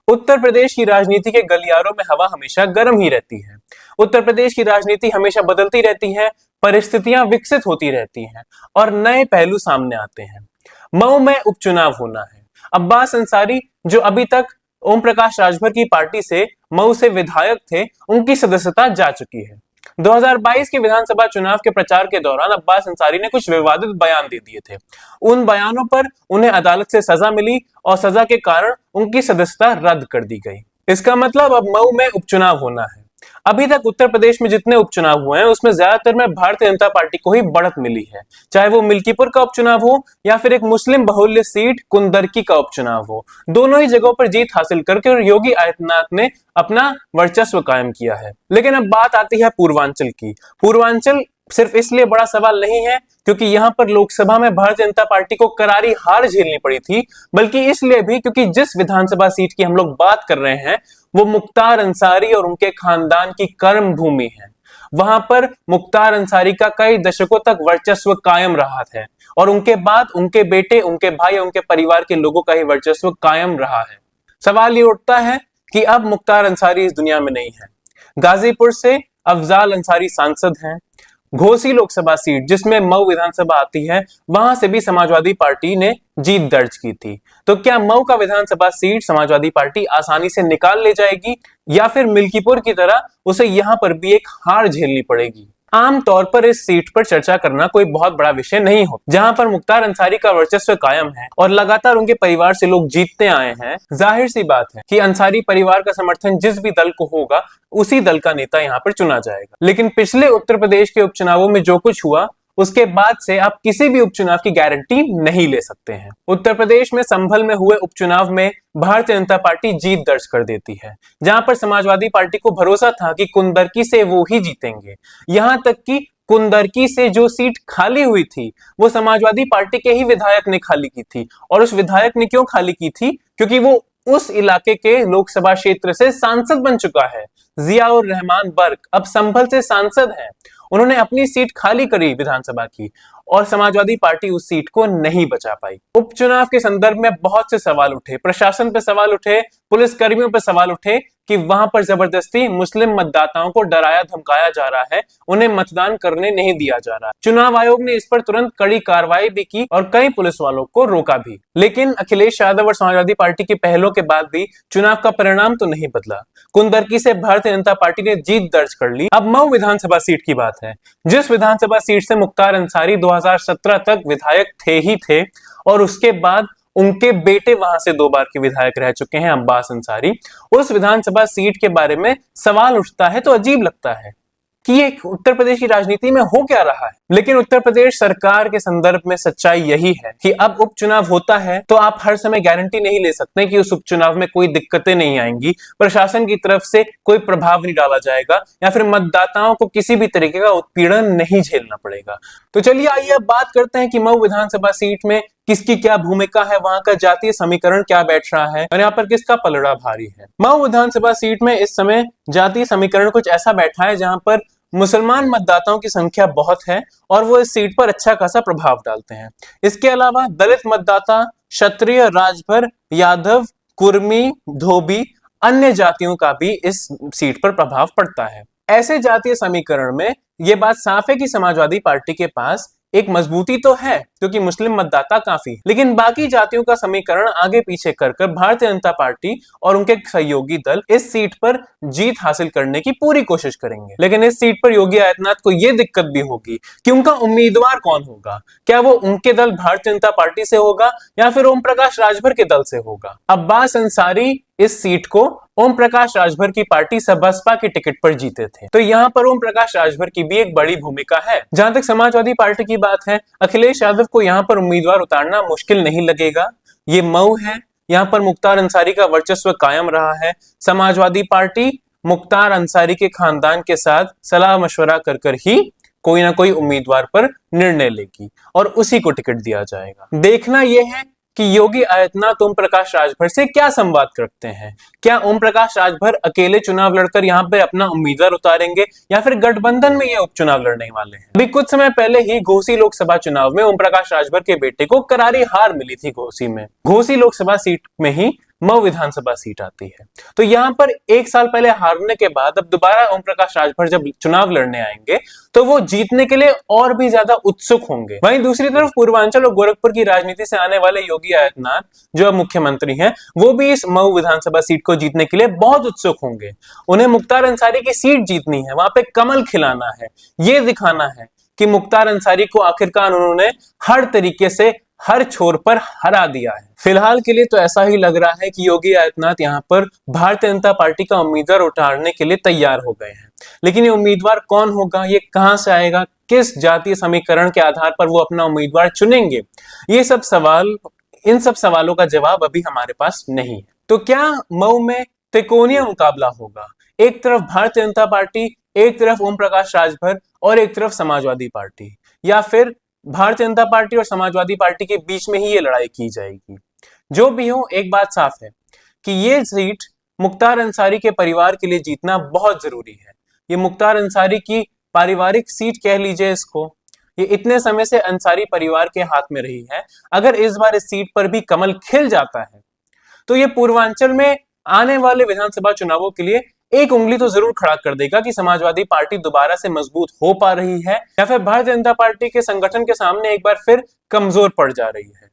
उत्तर प्रदेश की राजनीति के गलियारों में हवा हमेशा गर्म ही रहती है। उत्तर प्रदेश की राजनीति हमेशा बदलती रहती है, परिस्थितियां विकसित होती रहती हैं और नए पहलू सामने आते हैं। मऊ में उपचुनाव होना है। अब्बास अंसारी, जो अभी तक ओम प्रकाश राजभर की पार्टी से मऊ से विधायक थे, उनकी सदस्यता जा चुकी है। 2022 के विधानसभा चुनाव के प्रचार के दौरान अब्बास अंसारी ने कुछ विवादित बयान दे दिए थे। उन बयानों पर उन्हें अदालत से सजा मिली और सजा के कारण उनकी सदस्यता रद्द कर दी गई। इसका मतलब अब मऊ में उपचुनाव होना है। अभी तक उत्तर प्रदेश में जितने उपचुनाव हुए हैं उसमें ज्यादातर में भारतीय जनता पार्टी को ही बढ़त मिली है, चाहे वो मिल्कीपुर का उपचुनाव हो या फिर एक मुस्लिम बहुल्य सीट कुंदरकी का उपचुनाव हो। दोनों ही जगहों पर जीत हासिल करके योगी आदित्यनाथ ने अपना वर्चस्व कायम किया है। लेकिन अब बात आती है पूर्वांचल की। पूर्वांचल सिर्फ इसलिए बड़ा सवाल नहीं है क्योंकि यहाँ पर लोकसभा में भारतीय जनता पार्टी को करारी हार झेलनी पड़ी थी, बल्कि इसलिए भी क्योंकि जिस विधानसभा सीट की हम लोग बात कर रहे हैं वो मुख्तार अंसारी और उनके खानदान की कर्म भूमि है। वहां पर मुख्तार अंसारी का कई दशकों तक वर्चस्व कायम रहा है और उनके बाद उनके बेटे, उनके भाई, उनके परिवार के लोगों का ही वर्चस्व कायम रहा है। सवाल ये उठता है कि अब मुख्तार अंसारी इस दुनिया में नहीं है। गाजीपुर से अफजाल अंसारी सांसद हैं। घोसी लोकसभा सीट जिसमें मऊ विधानसभा आती है, वहां से भी समाजवादी पार्टी ने जीत दर्ज की थी। तो क्या मऊ का विधानसभा सीट समाजवादी पार्टी आसानी से निकाल ले जाएगी या फिर मिल्कीपुर की तरह उसे यहां पर भी एक हार झेलनी पड़ेगी? आमतौर पर इस सीट पर चर्चा करना कोई बहुत बड़ा विषय नहीं हो। जहां पर मुख्तार अंसारी का वर्चस्व कायम है और लगातार उनके परिवार से लोग जीतते आए हैं, जाहिर सी बात है कि अंसारी परिवार का समर्थन जिस भी दल को होगा उसी दल का नेता यहाँ पर चुना जाएगा। लेकिन पिछले उत्तर प्रदेश के उपचुनावों में जो कुछ हुआ उसके बाद से आप किसी भी उपचुनाव की गारंटी नहीं ले सकते हैं। उत्तर प्रदेश में संभल में हुए उपचुनाव में भारतीय जनता पार्टी जीत दर्ज कर देती है, जहां पर समाजवादी पार्टी को भरोसा था कि कुंदरकी से वो ही जीतेंगे। यहां तक कि कुंदरकी से जो सीट खाली हुई थी वो समाजवादी पार्टी के ही विधायक ने खाली की थी। और उस विधायक ने क्यों खाली की थी? क्योंकि वो उस इलाके के लोकसभा क्षेत्र से सांसद बन चुका है। जियाउर रहमान बर्क अब संभल से सांसद हैं। उन्होंने अपनी सीट खाली करी विधानसभा की और समाजवादी पार्टी उस सीट को नहीं बचा पाई। उपचुनाव के संदर्भ में बहुत से सवाल उठे, प्रशासन पे सवाल उठे, पुलिस कर्मियों पे सवाल उठे कि वहां पर जबरदस्ती मुस्लिम मतदाताओं को डराया धमकाया जा रहा है, उन्हें मतदान करने नहीं दिया जा रहा। चुनाव आयोग ने इस पर तुरंत कड़ी कार्रवाई भी की और कई पुलिस वालों को रोका भी। लेकिन अखिलेश यादव और समाजवादी पार्टी की पहलों के बाद भी चुनाव का परिणाम तो नहीं बदला। कुंदरकी से भारतीय जनता पार्टी ने जीत दर्ज कर ली। अब मऊ विधानसभा सीट की बात है, जिस विधानसभा सीट से मुख्तार अंसारी 2017 तक विधायक थे ही थे और उसके बाद उनके बेटे वहां से 2 बार के विधायक रह चुके हैं, अब्बास अंसारी। उस विधानसभा सीट के बारे में सवाल उठता है तो अजीब लगता है कि ये उत्तर प्रदेश की राजनीति में हो क्या रहा है। लेकिन उत्तर प्रदेश सरकार के संदर्भ में सच्चाई यही है कि अब उपचुनाव होता है तो आप हर समय गारंटी नहीं ले सकते कि उस उपचुनाव में कोई दिक्कतें नहीं आएंगी, प्रशासन की तरफ से कोई प्रभाव नहीं डाला जाएगा या फिर मतदाताओं को किसी भी तरीके का उत्पीड़न नहीं झेलना पड़ेगा। तो चलिए आइए अब बात करते हैं कि मऊ विधानसभा सीट में किसकी क्या भूमिका है, वहां का जातीय समीकरण क्या बैठ रहा है और यहाँ पर किसका पलड़ा भारी है। मऊ विधानसभा सीट में इस समय जातीय समीकरण कुछ ऐसा बैठा है जहां पर मुसलमान मतदाताओं की संख्या बहुत है और वो इस सीट पर अच्छा खासा प्रभाव डालते हैं। इसके अलावा दलित मतदाता, क्षत्रिय, राजभर, यादव, कुर्मी, धोबी, अन्य जातियों का भी इस सीट पर प्रभाव पड़ता है। ऐसे जातीय समीकरण में ये बात साफ है कि समाजवादी पार्टी के पास एक मजबूती तो है क्योंकि मुस्लिम मतदाता काफी, लेकिन बाकी जातियों का समीकरण आगे पीछे कर भारतीय जनता पार्टी और उनके सहयोगी दल इस सीट पर जीत हासिल करने की पूरी कोशिश करेंगे। लेकिन इस सीट पर योगी आदित्यनाथ को यह दिक्कत भी होगी कि उनका उम्मीदवार कौन होगा। क्या वो उनके दल भारतीय जनता पार्टी से होगा या फिर ओम प्रकाश राजभर के दल से होगा? अब्बास अंसारी इस सीट को ओम प्रकाश राजभर की पार्टी बसपा के टिकट पर जीते थे, तो यहाँ पर ओम प्रकाश राजभर की भी एक बड़ी भूमिका है। जहां तक समाजवादी पार्टी की बात है, अखिलेश यादव को यहाँ पर उम्मीदवार उतारना मुश्किल नहीं लगेगा। ये मऊ है, यहाँ पर मुख्तार अंसारी का वर्चस्व कायम रहा है। समाजवादी पार्टी मुख्तार अंसारी के खानदान के साथ सलाह मशवरा कर ही कोई ना कोई उम्मीदवार पर निर्णय लेगी और उसी को टिकट दिया जाएगा। देखना यह है कि योगी आदित्यनाथ ओम प्रकाश राजभर से क्या संवाद करते हैं। क्या ओम प्रकाश राजभर अकेले चुनाव लड़कर यहाँ पे अपना उम्मीदवार उतारेंगे या फिर गठबंधन में ये उपचुनाव लड़ने वाले हैं? अभी कुछ समय पहले ही घोसी लोकसभा चुनाव में ओम प्रकाश राजभर के बेटे को करारी हार मिली थी। घोसी लोकसभा सीट में ही मऊ विधानसभा सीट आती है। तो यहां पर एक साल पहले हारने के बाद अब दोबारा ओम प्रकाश राजभर जब चुनाव लड़ने आएंगे तो वो जीतने के लिए और भी ज्यादा उत्सुक होंगे। वहीं दूसरी तरफ पूर्वांचल और गोरखपुर की राजनीति से आने वाले योगी आदित्यनाथ जो अब मुख्यमंत्री हैं, वो भी इस मऊ विधानसभा सीट को जीतने के लिए बहुत उत्सुक होंगे। उन्हें मुख्तार अंसारी की सीट जीतनी है, वहां पे कमल खिलाना है, ये दिखाना है कि मुख्तार अंसारी को आखिरकार उन्होंने हर तरीके से हर छोर पर हरा दिया है। फिलहाल के लिए तो ऐसा ही लग रहा है कि योगी आदित्यनाथ यहाँ पर भारतीय जनता पार्टी का उम्मीदवार उतारने के लिए तैयार हो गए हैं। लेकिन ये उम्मीदवार कौन होगा, ये कहां से आएगा, किस जातीय समीकरण के आधार पर वो अपना उम्मीदवार चुनेंगे, इन सब सवालों का जवाब अभी हमारे पास नहीं है। तो क्या मऊ में त्रिकोणीय मुकाबला होगा? एक तरफ भारतीय जनता पार्टी, एक तरफ ओम प्रकाश राजभर और एक तरफ समाजवादी पार्टी, या फिर भारतीय जनता पार्टी और समाजवादी पार्टी के बीच में ही ये लड़ाई की जाएगी? जो भी हो, एक बात साफ है कि ये सीट मुख्तार अंसारी के परिवार के लिए जीतना बहुत जरूरी है। ये मुख्तार अंसारी की पारिवारिक सीट कह लीजिए इसको, ये इतने समय से अंसारी परिवार के हाथ में रही है। अगर इस बार इस सीट पर भी कमल खिल जाता है तो ये पूर्वांचल में आने वाले विधानसभा चुनावों के लिए एक उंगली तो जरूर खड़ा कर देगा कि समाजवादी पार्टी दोबारा से मजबूत हो पा रही है या फिर भारतीय जनता पार्टी के संगठन के सामने एक बार फिर कमजोर पड़ जा रही है।